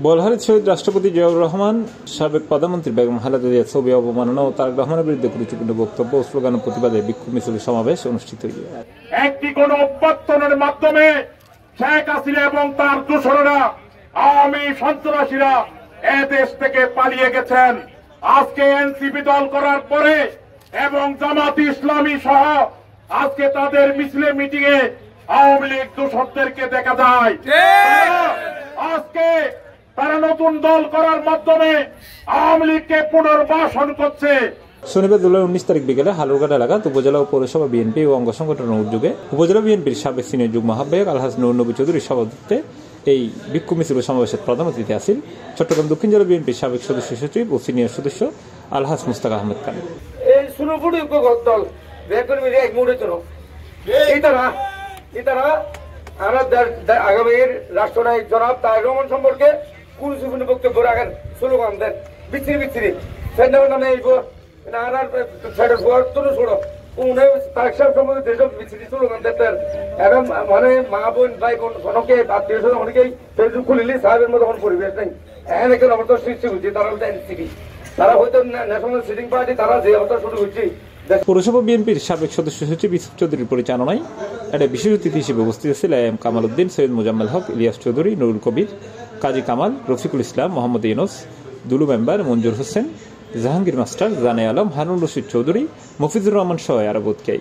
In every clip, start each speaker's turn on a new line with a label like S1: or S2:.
S1: বলহারির শহীদ রাষ্ট্রপতি জিয়াউর রহমান, সাবেক প্রধানমন্ত্রী বেগম খালেদা জিয়ার ছবি অবমাননা ও তারেক রহমানের বিরুদ্ধে গুরুত্বপূর্ণ বক্তব্য ও স্লোগান প্রতিবাদে বিক্ষোভ মিছিল সমাবেশ অনুষ্ঠিত হয়েছে।
S2: একটি কোন অভ্যর্থনের মাধ্যমে শেখ হাসিনা এবং তার দোসরেরা আওয়ামী সন্ত্রাসীরা এ দেশ থেকে পালিয়ে গেছেন। আজকে এনসিপি দল করার পরে এবং জামাত ইসলামী সহ আজকে তাদের মিছিলে মিটিং এ আওয়ামী লীগ দোসরদেরকে দেখা যায়। আজকে তারা নতুন দল করার মাধ্যমে আওয়ামী লীগকে পুনর্বাসন করছে।
S1: শনিবার জুলাই 19 তারিখ বিকেলে হালুরঘাট এলাকাত উপজেলা ও পৌরসভা বিএনপি ও অঙ্গ সংগঠনের উদ্যোগে উপজেলা বিএনপির সাবেক সিনিয়র যুগ্ম আহ্বায়ক আলহাজ নূর নবী চৌধুরীর সভাপতিত্বে এই বিক্ষোভ মিছিল সমাবেশের প্রধান অতিথি আছেন চট্টগ্রাম দক্ষিণ জেলা বিএনপির সাবেক সদস্য সচিব ও সিনিয়র সদস্য আলহাজ মুস্তাক আহমেদ খান।
S3: আগামীর রাষ্ট্রনায়ক জনাব তারেক রহমান সম্পর্কে গুরুত্বপূর্ণ বক্তব্য রাখেন, স্লোগান দেন, বিচ্ছিরি বিচ্ছিরি নামে মানে মা বোন ভাই বোন অনেকে আত্মীয় স্বজন অনেকেই ফেসবুক খুলিলি সাহেবের মতো পরিবেশ নেই। এখানে একটা অবস্থা সৃষ্টি হচ্ছে, তারা হচ্ছে এনসিপি, তারা হয়তো ন্যাশনাল সিটিং পার্টি, তারা যে অবস্থা শুরু হচ্ছে।
S1: পৌরসভা বিএনপির সাবেক সদস্য সচিব ইউসুফ চৌধুরীর পরিচালনায় একটা বিশেষ অতিথি হিসেবে উপস্থিত ছিল এম কামাল উদ্দিন, সৈয়দ মোজাম্মেল হক, ইলিয়াস চৌধুরী, নুরুল কবির, কাজী কামাল, রফিকুল ইসলাম, মোহাম্মদ ইউনুস, দুলু মেম্বার, মঞ্জুর হোসেন, জাহাঙ্গীর মাস্টার, জানে আলম, হারুন রশিদ চৌধুরী, মফিজুর রহমান সহ আরো বোধকেই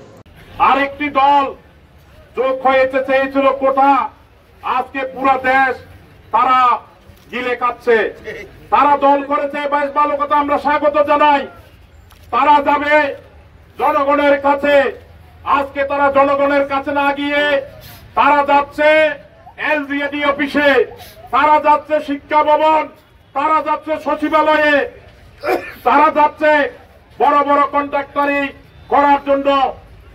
S2: আরেকটি দল যোগ হয়েছে চেয়েছিল কোটা। আজকে পুরো দেশ তারা গিলে খাচ্ছে। তারা দল করেছে, বেশ ভালো কথা, আমরা স্বাগত জানাই। তারা যাবে জনগণের কাছে। আজকে তারা জনগণের কাছে না গিয়ে তারা যাচ্ছে এলজিএডি অফিসে, তারা যাচ্ছে শিক্ষা ভবন, তারা যাচ্ছে সচিবালয়ে, তারা যাচ্ছে বড় বড় কন্ট্রাক্টরি করার জন্য,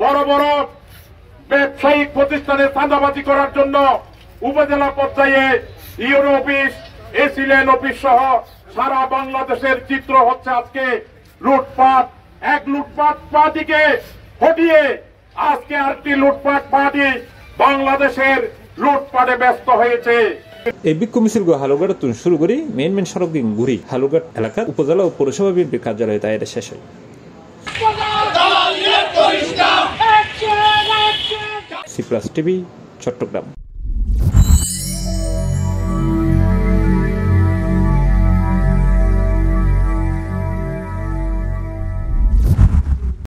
S2: বড় বড় ব্যবসায়িক প্রতিষ্ঠানে চাঁদাবাজি করার জন্য। উপজেলা পর্যায়ে ইউরো অফিস, এসিলেন অফিস সহ সারা বাংলাদেশের চিত্র হচ্ছে আজকে লুটপাট। এক লুটপাট পার্টিকে হটিয়ে আজকে আরেকটি লুটপাট পার্টি বাংলাদেশের লুটপাটে ব্যস্ত হয়েছে।
S1: এই বিক্ষোভ মিছিলগুলো হালুরঘাট শুরু করি মেন সড়ক দিন ঘুরি হালুরঘাট এলাকা উপজেলা ও পৌরসভা বিএনপির কার্যালয়ে তাই এটা শেষ হয়। সিপ্রাস টিভি, চট্টগ্রাম।